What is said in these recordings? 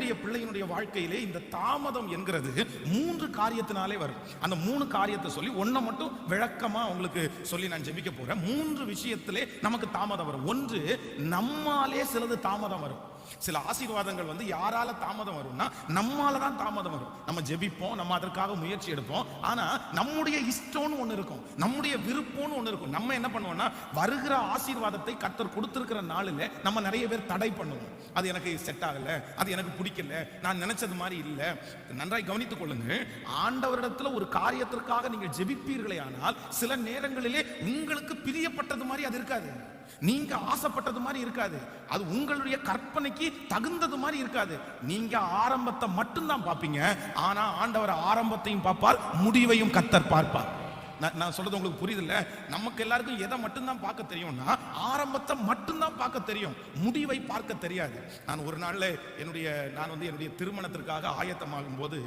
தேவனுடைய பிள்ளையினுடைய வாழ்க்கையிலே இந்த தாமதம் என்கிறது 3 காரியத்தினாலே வரும். அந்த 3 காரியத்தை சொல்லி ஒன்றை மட்டும் விளக்கமா உங்களுக்கு சொல்லி நான் ஜெபிக்க போறேன். 3 விஷயத்திலே நமக்கு தாமதம் வரும். ஒன்று, நம்மாலே சிலது தாமதம் வரும். சில ஆசீர்வாதங்கள் வந்து யாரால தாமதம் வரும்னா நம்மால தான் தாமதம் வரும். நம்ம ஜெபிப்போம், நம்ம அதற்காக முயற்சி எடுப்போம். ஆனா நம்முடைய இஷ்டம்னு ஒண்ணு இருக்கும், நம்முடைய விருப்பம்னு ஒண்ணு இருக்கும். நம்ம என்ன பண்ணுவோம்னா வருகிற ஆசீர்வாதத்தை கர்த்தர் கொடுத்திருக்கிற நாளில் நம்ம நிறைய பேர் தடை பண்ணுவோம். அது எனக்கு செட் ஆகல, அது எனக்கு பிடிக்கல, நான் நினைச்சது மாதிரி இல்லை. நன்றாய் கவனித்துக் கொள்ளுங்க. ஆண்டவரிடத்துல ஒரு காரியத்திற்காக நீங்கள் ஜெபிப்பீர்களே ஆனால் சில நேரங்களிலே உங்களுக்கு பிரியப்பட்டது மாதிரி அது இருக்காது, நீங்க ஆசைப்பட்டது மாதிரி இருக்காது, அது உங்களுடைய கற்பனைக்கு தகுந்தது மாதிரி இருக்காது. நீங்க ஆரம்பத்தை மட்டும்தான் பார்ப்பீங்க, ஆனா ஆண்டவர் ஆரம்பத்தையும் பார்ப்பார், முடிவையும் கர்த்தர் பார்ப்பார். நான் சொல்றது உங்களுக்கு புரியுது இல்ல? நமக்கு எல்லாருக்கும் எதை மட்டும்தான் பார்க்க தெரியும்னா ஆரம்பத்தை மட்டும்தான் பார்க்க தெரியும், முடிவை பார்க்க தெரியாது. நான் ஒரு நாள்ல என்னுடைய திருமணத்திற்காக ஆயத்தமாகும் போது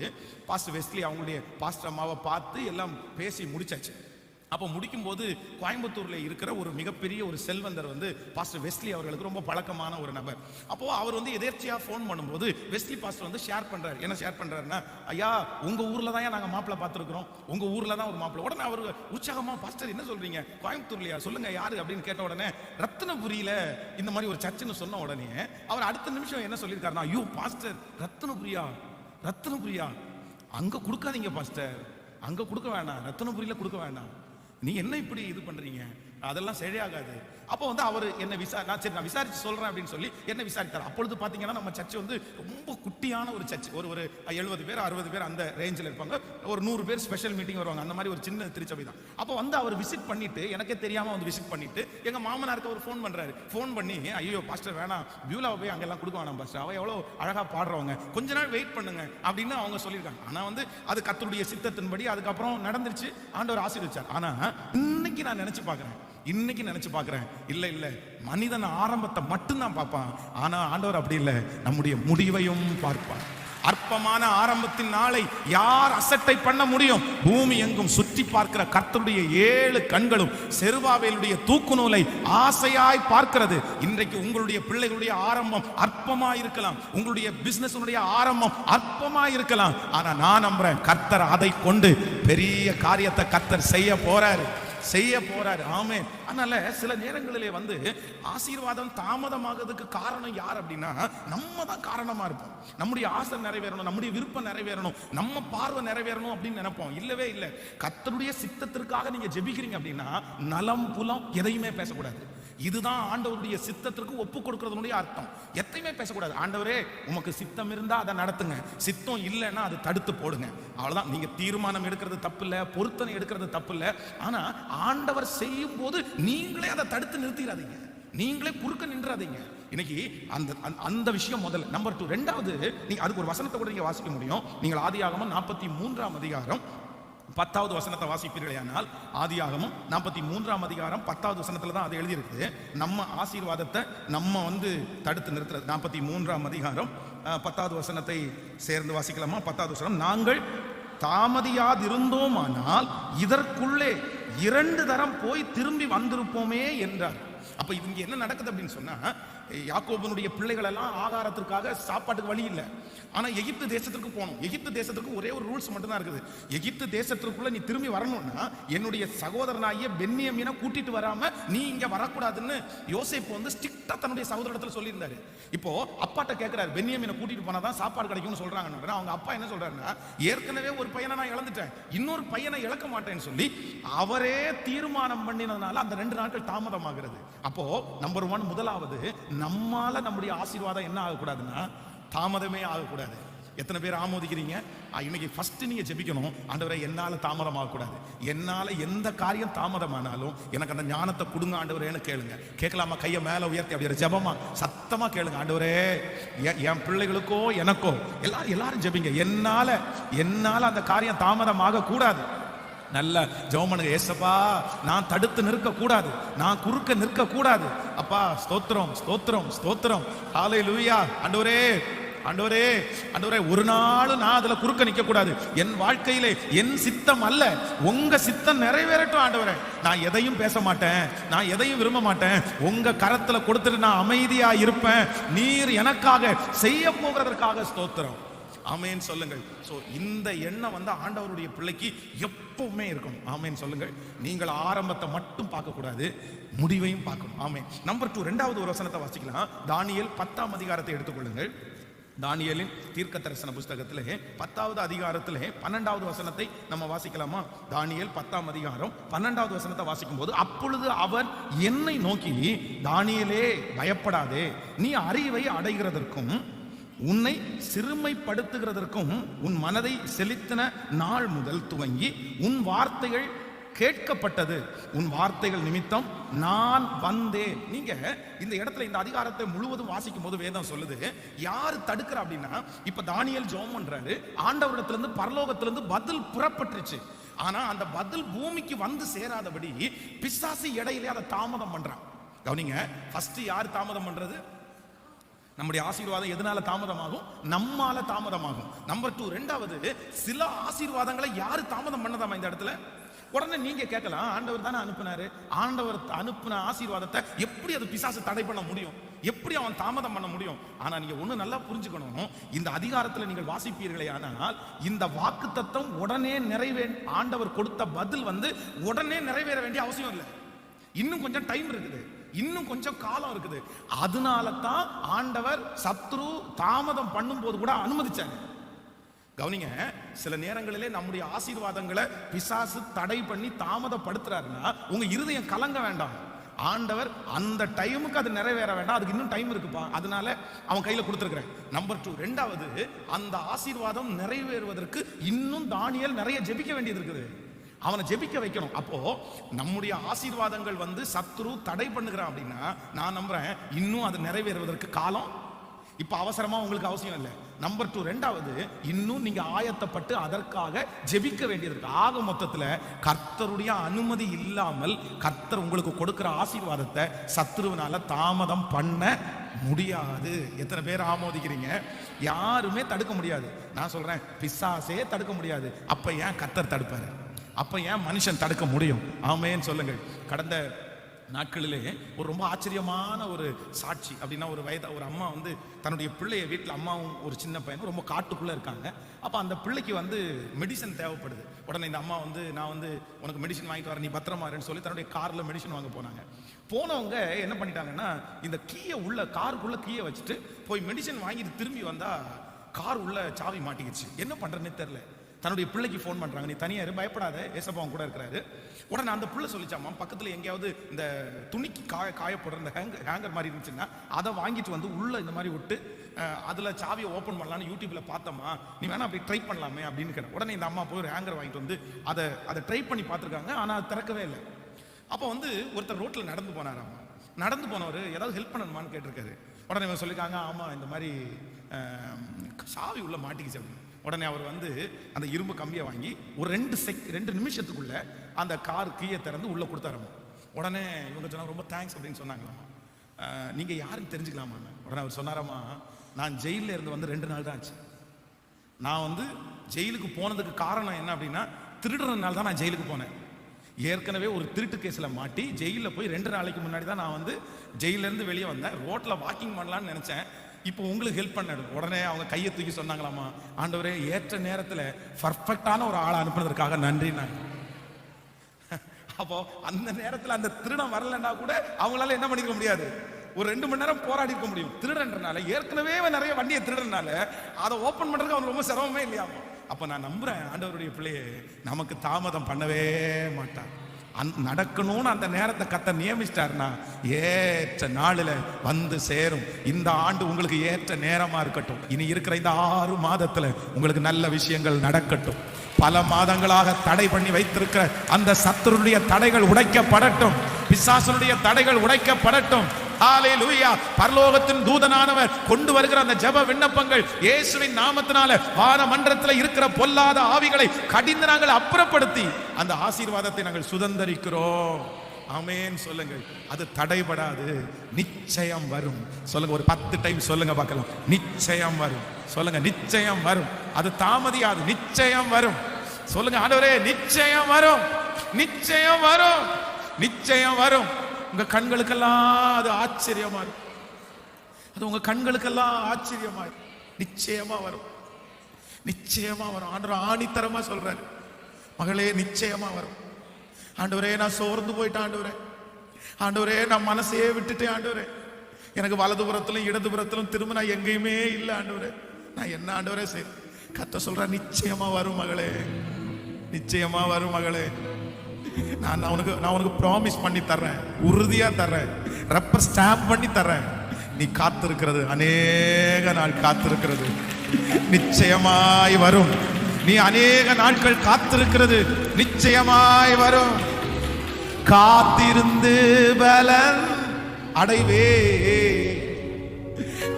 பாஸ்டர் வெஸ்லி அவங்களுடைய பாஸ்டர் அம்மாவை பார்த்து எல்லாம் பேசி முடிச்சாச்சு. அப்போ முடிக்கும் போது கோயம்புத்தூர்ல இருக்கிற ஒரு மிகப்பெரிய ஒரு செல்வந்தர் வந்து பாஸ்டர் வெஸ்லி அவர்களுக்கு ரொம்ப பழக்கமான ஒரு நபர். அப்போ அவர் வந்து எதேர்ச்சியா ஃபோன் பண்ணும்போது வெஸ்லி பாஸ்டர் வந்து ஷேர் பண்றாரு. என்ன ஷேர் பண்றாருன்னா, ஐயா உங்க ஊர்ல தான் நாங்க மாப்பிள்ளை பார்த்துருக்கிறோம், உங்க ஊர்ல தான் ஒரு மாப்பிள்ளை. உடனே அவர் உற்சாகமா, பாஸ்டர் என்ன சொல்றீங்க, கோயம்புத்தூர்லயா, சொல்லுங்க யாரு அப்படின்னு கேட்ட உடனே ரத்தினபுரியில இந்த மாதிரி ஒரு சர்ச்சுன்னு சொன்ன உடனே அவர் அடுத்த நிமிஷம் என்ன சொல்லியிருக்காருன்னா, ஐயோ பாஸ்டர் ரத்தினபுரியா அங்க கொடுக்காதீங்க பாஸ்டர், அங்க கொடுக்க வேண்டாம், ரத்தினபுரியில கொடுக்க வேண்டாம், நீ என்ன இப்படி இது பண்றீங்க, அதெல்லாம் சரியாகாது. அப்போ வந்து அவர் என்ன நான் விசாரிச்சு சொல்றேன் அப்படின்னு சொல்லி என்ன விசாரித்தார். அப்பொழுது பாத்தீங்கன்னா நம்ம சர்ச் வந்து ரொம்ப குட்டியான ஒரு சர்ச், ஒரு 70 பேர் 60 பேர் அந்த ரேஞ்சில் இருப்பாங்க, ஒரு 100 பேர் ஸ்பெஷல் மீட்டிங் வருவாங்க, அந்த மாதிரி ஒரு சின்ன திருச்சபை தான். அப்போ வந்து அவர் விசிட் பண்ணிட்டு, எனக்கே தெரியாம வந்து விசிட் பண்ணிட்டு எங்க மாமனாருக்கு அவர் ஃபோன் பண்றாரு. ஃபோன் பண்ணி, ஐயோ பாஸ்டர் வேணாம், பியூலாவை போய் அங்கெல்லாம் கொடுக்க வேணாம் பாஸ்டர், அவ எவ்வளவு அழகா பாடுறவங்க, கொஞ்ச நாள் வெயிட் பண்ணுங்க அப்படின்னு அவங்க சொல்லியிருக்காங்க. ஆனா வந்து அது கர்த்தருடைய சித்தத்தின்படி அதுக்கப்புறம் நடந்துருச்சு, ஆண்டவர் ஆசீர்வதிச்சார். ஆனா இன்னைக்கு நான் நினைச்சு பார்க்கிறேன், இல்ல மனிதன் ஆரம்பத்தை மட்டும்தான் பார்ப்பான், ஆனா ஆண்டவர் அப்படி இல்லை, நம்முடைய முடிவையும் பார்ப்பார். அற்பமான ஆரம்பத்தின் நாளை யார் அசட்டை பண்ண முடியும்? பூமி எங்கும் சுற்றி பார்க்கிற கர்த்தருடைய 7 கண்களும் செருபாபேலுடைய தூக்கு நூலை ஆசையாய் பார்க்கிறது. இன்றைக்கு உங்களுடைய பிள்ளைகளுடைய ஆரம்பம் அற்பமா இருக்கலாம், உங்களுடைய பிசினஸ் ஆரம்பம் அற்பமா இருக்கலாம், ஆனா நான் நம்புறேன் கர்த்தர் அதை கொண்டு பெரிய காரியத்தை கர்த்தர் செய்ய போறாரு. ஆமென். அதனால சில நேரங்களிலே வந்து ஆசீர்வாதம் தாமதமாகிறதுக்கு காரணம் யார் அப்படின்னா நம்ம தான் காரணமா இருப்போம். நம்முடைய ஆசை நிறைவேறணும், நம்முடைய விருப்பம் நிறைவேறணும், நம்ம பார்வை நிறைவேறணும் அப்படின்னு நினைப்போம். இல்லவே இல்லை. கர்த்தருடைய சித்தத்திற்காக நீங்க ஜெபிக்கிறீங்க அப்படின்னா நலம் புலம் எதையுமே பேசக்கூடாது. இதுதான் ஆண்டவருடைய சித்தத்திற்கு ஒப்பு கொடுக்கிறதுனுடைய அர்த்தம். எதையுமே பேசக்கூடாது. ஆண்டவரே உமக்கு சித்தம் இருந்தா அதை நடத்துங்க, சித்தம் இல்லைன்னா அதை தடுத்து போடுங்க, அவ்வளவுதான். நீங்க தீர்மானம் எடுக்கிறது தப்பு இல்லை, பொருத்தனை எடுக்கிறது தப்பு இல்லை, ஆனா ஆண்டவர் செய்யும் போது நீங்களே அதை தடுத்து நிறுத்திடாதீங்க, நீங்களே குறுக்க நின்றாதீங்க. இன்னைக்கு அந்த விஷயம் முதல்ல. நம்பர் 2. ரெண்டாவது, நீங்க அதுக்கு ஒரு வசனத்தை கூட நீங்க வாசிக்க முடியும். நீங்கள் ஆதியாகமம் 43ஆம் அதிகாரம் 10வது வசனத்தை வாசிப்பீர்களேயானால், ஆதியாகமம் 43ஆம் அதிகாரம் 10வது வசனத்துல தான் அது எழுதியிருக்கு. நம்ம ஆசீர்வாதத்தை நம்ம வந்து தடுத்து நிறுத்துறது. 43ஆம் அதிகாரம் 10வது வசனத்தை சேர்ந்து வாசிக்கலாமா? 10வது வசனம், நாங்கள் தாமதியாதிருந்தோமானால் இதற்குள்ளே 2 தரம் போய் திரும்பி வந்திருப்போமே என்றார். அப்ப இங்க என்ன நடக்குது அப்படின்னு சொன்னா, யாக்கோபனுடைய பிள்ளைகள் எல்லாம் ஆகாரத்திற்காக சாப்பாட்டுக்கு வழி இல்லை, ஆனா எகிப்து தேசத்திற்கு போகணும். எகிப்து தேசத்துக்கு ஒரே ஒரு ரூல்ஸ் மட்டும் தான் இருக்குது. எகிப்து தேசத்திற்குள்ள நீ திரும்பி வரணும்னா என்னுடைய சகோதரனாகிய பென்யமீனை கூட்டிட்டு வராம நீ இங்க வரக்கூடாதுன்னு யோசேப்பு வந்து ஸ்ட்ரிக்டா தன்னுடைய சகோதரத்துல சொல்லியிருந்தாரு. இப்போ அப்பாட்ட கேட்கிறாரு, பென்யமீனை கூட்டிட்டு போனாதான் சாப்பாடு கிடைக்கும்னு சொல்றாங்க. அவங்க அப்பா என்ன சொல்றாருன்னா, ஏற்கனவே ஒரு பையனை நான் இழந்துட்டேன், இன்னொரு பையனை இழக்க மாட்டேன்னு சொல்லி அவரே தீர்மானம் பண்ணினதுனால அந்த 2 நாட்கள் தாமதமாகிறது. அப்போ நம்பர் 1, முதலாவது, நம்மால நம்முடைய ஆசீர்வாதம் என்ன ஆகக்கூடாதுன்னா தாமதமே ஆகக்கூடாது. எத்தனை பேர் ஆமோதிக்கிறீங்க? இன்னைக்கு ஃபர்ஸ்ட் நீங்க ஜெபிக்கணும், ஆண்டவரே என்னால தாமதம் ஆகக்கூடாது, என்னால எந்த காரியம் தாமதமானாலும் எனக்கு அந்த ஞானத்தை கொடுங்க ஆண்டவரேன்னு கேளுங்க. கேட்கலாமா? கையை மேல உயர்த்தி அப்படியே ஜெபமா சத்தமா கேளுங்க, ஆண்டவரே என் பிள்ளைகளுக்கோ எனக்கோ எல்லாரும் ஜெபிங்க, என்னால அந்த காரியம் தாமதம் ஆகக்கூடாது. நல்ல ஜெபம் பண்ணுங்க. ஏசப்பா, நான் தடுத்து நிற்க கூடாது, நான் குறுக்க நிற்க கூடாது. அப்பா ஸ்தோத்திரம், ஸ்தோத்திரம், ஸ்தோத்திரம், ஹல்லேலூயா. ஆண்டவரே ஆண்டவரே ஆண்டவரே, ஒரு நாள் நான் அதுல குறுக்க நிக்க கூடாது. என் வாழ்க்கையிலே என் சித்தம் அல்ல, உங்க சித்தம் நிறைவேறட்டும் ஆண்டவரே. நான் எதையும் பேச மாட்டேன், நான் எதையும் விரும்ப மாட்டேன். உங்க கரத்துல கொடுத்துட்டு நான் அமைதியா இருப்பேன். நீர் எனக்காக செய்ய போகிறதற்காக ஸ்தோத்திரம். ஆமென் சொல்லுங்கள். சோ இந்த எண்ணம் வந்து ஆண்டவருடைய பிள்ளைக்கு எப்பவுமே இருக்கணும். ஆமென் சொல்லுங்கள். நீங்கள் ஆரம்பத்தை மட்டும் பார்க்க கூடாது, முடிவையும் பார்க்கணும். ஆமென். நம்பர் 2, இரண்டாவது ஒரு வசனத்தை வாசிக்கலாம். தானியேல் 10ஆம் அதிகாரத்தை எடுத்துக்கொள்ளுங்கள். தானியேலின் தீர்க்க தரிசன புஸ்தகத்திலே 10வது அதிகாரத்திலே 12வது வசனத்தை நம்ம வாசிக்கலாமா? தானியேல் 10ஆம் அதிகாரம் 12வது வசனத்தை வாசிக்கும் போது, அப்பொழுது அவர் என்னை நோக்கி, தானியேலே பயப்படாதே, நீ அறிவை அடைகிறதற்கும் உன்னை சிறுமைப்படுத்துகிறதற்கும் உன் மனதை செலுத்தின நாள் முதல் துவங்கி உன் வார்த்தைகள் கேட்கப்பட்டது. உன் வார்த்தைகள் நிமித்தம் நான் வந்தேன். நீங்க இந்த இடத்துல இந்த அதிகாரத்தை முழுவதும் வாசிக்கும் போது வேதம் சொல்லுது, யாரு தடுக்கிற அப்படின்னா, இப்ப தானியேல் ஜெபம் பண்றாரு, ஆண்டவரிடத்திலிருந்து பரலோகத்திலிருந்து பதில் புறப்பட்டுருச்சு. ஆனா அந்த பதில் பூமிக்கு வந்து சேராதபடி பிசாசு இடையிலே அதை தாமதம் பண்றான். கவனிங்க, ஃபர்ஸ்ட் யார் தாமதம் பண்றது? நம்முடைய ஆசீர்வாதம் எதனால தாமதமாகும்? நம்மால தாமதமாகும். நம்பர் 2, இரண்டாவது, சில ஆசீர்வாதங்களை யாரு தாமதம் பண்ணதாமா இந்த இடத்துல? உடனே நீங்க கேட்கலாம், ஆண்டவர் தானே அனுப்புனாரு, ஆண்டவர் அனுப்புன ஆசீர்வாதத்தை எப்படி அது பிசாசு தடை பண்ண முடியும்? எப்படி அவன் தாமதம் பண்ண முடியும்? ஆனா நீங்க ஒண்ணு நல்லா புரிஞ்சுக்கணும், இந்த அதிகாரத்துல நீங்கள் வாசிப்பீர்களே ஆனால் இந்த வாக்குத்தத்தம் உடனே ஆண்டவர் கொடுத்த பதில் வந்து உடனே நிறைவேற வேண்டிய அவசியம் இல்லை. இன்னும் கொஞ்சம் டைம் இருக்குது, இன்னும் கொஞ்சம் காலம் இருக்குது. அதனால தான் ஆண்டவர் சத்ரு தாமதம் பண்ணும் போது கூட அனுமதிச்சாங்க. கவனிங்க, சில நேரங்களிலே நம்முடைய ஆசீர்வாதங்களை பிசாசு தடை பண்ணி தாமதப்படுத்துறாருன்னா உங்க இருதயம் கலங்க வேண்டாம். ஆண்டவர் அந்த டைமுக்கு அது நிறைவேற வேண்டாம், அதுக்கு இன்னும் டைம் இருக்குப்பா, அதனால அவன் கையில கொடுத்துருக்கிறேன். நம்பர் 2, இரண்டாவது, அந்த ஆசீர்வாதம் நிறைவேறுவதற்கு இன்னும் தானியேல் நிறைய ஜெபிக்க வேண்டியது இருக்குது. அவனை ஜெபிக்க வைக்கணும். அப்போ நம்முடைய ஆசீர்வாதங்கள் வந்து சத்ரு தடை பண்ணுகிறான் அப்படின்னா நான் நம்புறேன் இன்னும் அது நிறைவேறுவதற்கு காலம் இப்ப அவசரமா உங்களுக்கு அவசியம் இல்லை. நம்பர் 2, இரண்டாவது, இன்னும் நீங்க ஆயத்தப்பட்டு அதற்காக ஜெபிக்க வேண்டியது இருக்கு. ஆக மொத்தத்துல கர்த்தருடைய அனுமதி இல்லாமல் கர்த்தர் உங்களுக்கு கொடுக்கிற ஆசீர்வாதத்தை சத்ருவினால தாமதம் பண்ண முடியாது. எத்தனை பேர் ஆமோதிக்கிறீங்க? யாருமே தடுக்க முடியாது. நான் சொல்றேன், பிசாசே தடுக்க முடியாது. அப்ப ஏன் கர்த்தர் தடுப்பாரு? அப்ப ஏன் மனுஷன் தடுக்க முடியும்? ஆமென் சொல்லுங்கள். கடந்த நாட்களிலே ஒரு ரொம்ப ஆச்சரியமான ஒரு சாட்சி. அப்படின்னா ஒரு அம்மா வந்து தன்னுடைய பிள்ளைய வீட்டில், அம்மாவும் ஒரு சின்ன பையனும் ரொம்ப காட்டுக்குள்ளே இருக்காங்க. அப்போ அந்த பிள்ளைக்கு வந்து மெடிசன் தேவைப்படுது. உடனே இந்த அம்மா வந்து, நான் வந்து உனக்கு மெடிசன் வாங்கிட்டு வரேன், நீ பத்திரமா இருன்னு சொல்லி தன்னுடைய காரில் மெடிசன் வாங்க போனாங்க. போனவங்க என்ன பண்ணிட்டாங்கன்னா, இந்த கீயை உள்ள காருக்குள்ளே கீயை வச்சுட்டு போய் மெடிசன் வாங்கிட்டு திரும்பி வந்தால் கார் உள்ள சாவி மாட்டிக்கிச்சு. என்ன பண்ணுறதுன்னே தெரில. தன்னுடைய பிள்ளைக்கு ஃபோன் பண்றாங்க, நீ தனியா இரு, பயப்படாத, ஏசப்பா கூட இருக்கிறாரு. உடனே அந்த பிள்ளை சொல்லிச்சாமா, பக்கத்துல எங்கேயாவது இந்த துணிக்கு காயப்படுற இந்த ஹேங்கர் மாதிரி இருந்துச்சுன்னா அதை வாங்கிட்டு வந்து உள்ள இந்த மாதிரி விட்டு அதுல சாவியை ஓப்பன் பண்ணலான்னு யூடியூப்ல பார்த்தோமா, நீ வேணா அப்படி ட்ரை பண்ணலாமே அப்படின்னு கேட்டேன். உடனே இந்த அம்மா போய் ஒரு ஹேங்கர் வாங்கிட்டு வந்து அதை ட்ரை பண்ணி பார்த்துருக்காங்க. ஆனா அது திறக்கவே இல்லை. அப்போ வந்து ஒருத்தர் ரோட்ல நடந்து போனாராமா. நடந்து போனவர் ஏதாவது ஹெல்ப் பண்ணணுமான்னு கேட்டிருக்காரு. உடனே இவங்க சொல்லியிருக்காங்க, ஆமா இந்த மாதிரி சாவி உள்ள மாட்டிக்கிச்சு அப்படின்னு. உடனே அவர் வந்து அந்த இரும்பு கம்பியை வாங்கி ஒரு 2 நிமிஷத்துக்குள்ள அந்த கார் கீயை திறந்து உள்ள கொடுத்தாராமா. உடனே இவங்க சொன்னாங்க, ரொம்ப தேங்க்ஸ் அப்படின்னு சொன்னாங்களாமா. நீங்க யாருன்னு தெரிஞ்சுக்கலாமா? உடனே அவர் சொன்னாராமா, நான் ஜெயிலில் இருந்து வந்து 2 நாள் தான் ஆச்சு. நான் வந்து ஜெயிலுக்கு போனதுக்கு காரணம் என்ன அப்படின்னா, திருடுறதுனால தான் நான் ஜெயிலுக்கு போனேன். ஏற்கனவே ஒரு திருட்டு கேஸில் மாட்டி ஜெயிலில் போய் 2 நாளைக்கு முன்னாடி தான் நான் வந்து ஜெயிலேருந்து வெளியே வந்தேன். ரோட்டில் வாக்கிங் பண்ணலான்னு நினச்சேன், இப்போ உங்களுக்கு ஹெல்ப் பண்ணணும். உடனே அவங்க கையை தூக்கி சொன்னாங்களாமா, ஆண்டவரே ஏற்ற நேரத்தில் பர்ஃபெக்டான ஒரு ஆளை அனுப்புனதற்காக நன்றி. அப்போ அந்த நேரத்தில் அந்த திருடம் வரலன்னா கூட அவங்களால என்ன பண்ணிக்க முடியாது, ஒரு 2 மணி நேரம் போராடி இருக்க முடியும். திருடன்றனால, ஏற்கனவே நிறைய வண்டியை திருடனால அதை ஓப்பன் பண்றதுக்கு அவனுக்கு ரொம்ப சிரமமே இல்லையாமா. அப்ப நான் நம்புறேன், ஆண்டவருடைய பிள்ளையே நமக்கு தாமதம் பண்ணவே மாட்டான். நடக்கணும்னு அந்த நேரத்தை கர்த்தர் நியமிச்சிட்டாருன்னா ஏற்ற நாளில் வந்து சேரும். இந்த ஆண்டு உங்களுக்கு ஏற்ற நேரமா இருக்கட்டும். இனி இருக்கிற இந்த 6 மாதத்துல உங்களுக்கு நல்ல விஷயங்கள் நடக்கட்டும். பல மாதங்களாக தடை பண்ணி வைத்திருக்கிற அந்த சத்துருடைய தடைகள் உடைக்கப்படட்டும். பிசாசனுடைய தடைகள் உடைக்கப்படட்டும். ஹல்லேலூயா. பரலோகத்தின் தூதனானவர் கொண்டு வருகிற அந்த ஜெப விண்ணப்பங்கள் இயேசுவின் நாமத்தினால வானமண்டலத்தில் இருக்கிற பொல்லாத ஆவிகளை கடிந்து நாங்கள் அப்புறப்படுத்தி அந்த ஆசீர்வாதத்தை நாங்கள் சுதந்தரிக்கிறோம். ஆமென் சொல்லுங்கள். அது தடைபடாது, நிச்சயம் வரும். சொல்லுங்க, ஒரு 10 டைம் சொல்லுங்க பார்க்கலாம். நிச்சயம் வரும். சொல்லுங்க, நிச்சயம் வரும். அது தாமதியாது, நிச்சயம் வரும். சொல்லுங்க, ஆண்டவரே நிச்சயம் வரும், நிச்சயம் வரும், நிச்சயம் வரும். உங்க கண்களுக்கெல்லாம் அது ஆச்சரியமா இருக்கும். அது உங்க கண்களுக்கெல்லாம் ஆச்சரியமா இருக்கும். நிச்சயமா வரும், நிச்சயமா வரும். ஆண்டவர் ஆணித்தரமா சொல்றாரு, மகளே நிச்சயமா வரும். ஆண்டவரே நான் சோர்ந்து போயிட்டேன் ஆண்டவரே, ஆண்டவரே நான் மனசையே விட்டுட்டேன் ஆண்டவரே, எனக்கு வலதுபுறத்திலும் இடதுபுறத்திலும் திரும்ப நான் எங்கேயுமே இல்லை ஆண்டவரே, நான் என்ன ஆண்டவரே சரி. கர்த்தர் சொல்ற நிச்சயமா வரும் மகளே, நிச்சயமா வரும் மகளே. நான் உனக்கு ப்ராமிஸ் பண்ணி தர்றேன், உறுதியா தர்றேன், ரப்பர் ஸ்டாம்ப் பண்ணி தர்றேன். நீ காத்திருக்கிறது அநேக நாள் காத்திருக்கிறது நிச்சயமாய் வரும். நீ அநேக நாட்கள் காத்திருக்கிறது நிச்சயமாய் வரும். காத்திருந்து பலன் அடைவே,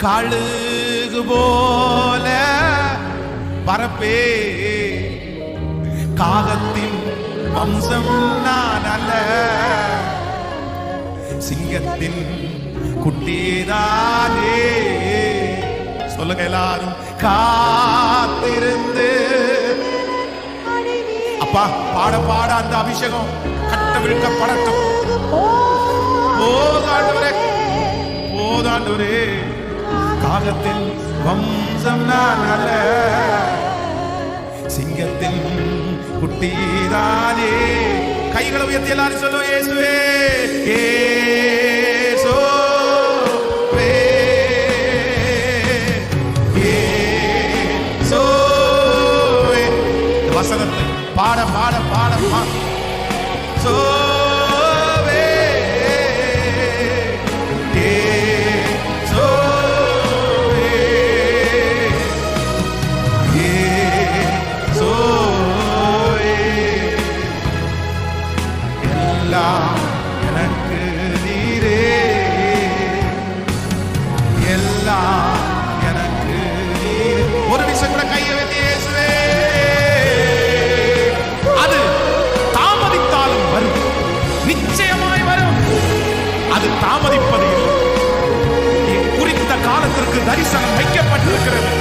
கழுகு போல பரப்பே, காகத்தின் வம்சம் நான் அல்ல, சிங்கத்தின் குட்டிதானே. சொல்லுங்க எல்லாரும், காத்திருந்து. அப்பா பாட பாட அந்த அபிஷேகம் கட்டவிழ்க்கப்படட்டும். போதாண்டவரே, போதாண்டவரே, காகத்தின் வம்சம் நான் அல்ல, சிங்கத்தின் குட்டிதானே. கைகளை உயர்த்தி எல்லாரும் சொல்லுவோம், இயேசுவே வசனத்தை பாட பாட பாட சோவே சோவே சோவே. எல்லாம் எனக்கு நீரே, எல்லாம் எனக்கு நீரே. ஒரு நிமிஷம் கூட கையை வைத்து இயேசுவே. அது தாமதித்தாலும் வரும், நிச்சயமாய் வரும். அது தாமதிப்பது இல்லை. குறித்த காலத்திற்கு தரிசனம் வைக்கப்பட்டிருக்கிறது,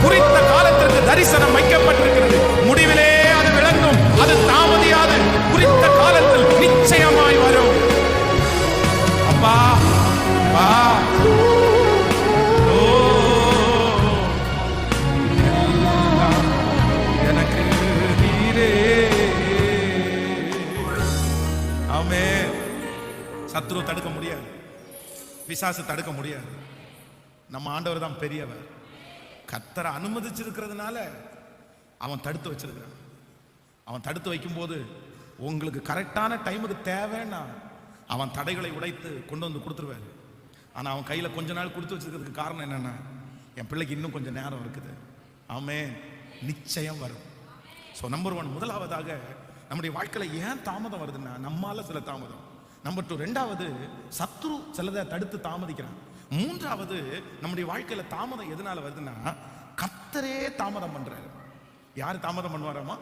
குறித்த காலத்திற்கு தரிசனம் வைக்கப்பட்டிருக்கிறது. முடிவிலே அது விளங்கும், அது தாமதியாது, குறித்த காலத்தில் நிச்சயமாய் வரும். அப்பா வா, எனக்கு நீரே. ஆமென். சத்ரு தடுக்க முடியாது, பிசாசு தடுக்க முடியாது. நம்ம ஆண்டவர் தான் பெரியவர். கர்த்தரை அனுமதிச்சிருக்கிறதுனால அவன் தடுத்து வச்சிருக்கிறான். அவன் தடுத்து வைக்கும்போது உங்களுக்கு கரெக்டான டைமுக்கு தேவைன்னா அவன் தடைகளை உடைத்து கொண்டு வந்து கொடுத்துருவாரு. ஆனால் அவன் கையில் கொஞ்ச நாள் கொடுத்து வச்சிருக்கிறதுக்கு காரணம் என்னன்னா, என் பிள்ளைக்கு இன்னும் கொஞ்சம் நேரம் இருக்குது. ஆமென். நிச்சயம் வரும். ஸோ நம்பர் 1, முதலாவதாக நம்முடைய வாழ்க்கையில் ஏன் தாமதம் வருதுன்னா, நம்மால சில தாமதம். நம்பர் 2, ரெண்டாவது சத்ரு சிலதை தடுத்து தாமதிக்கிறான். மூன்றாவது நம்முடைய வாழ்க்கையில தாமதம் எதனால வருதுன்னா, கர்த்தரே தாமதம் பண்றாரு. யாரு தாமதம் பண்ணுவாராமா?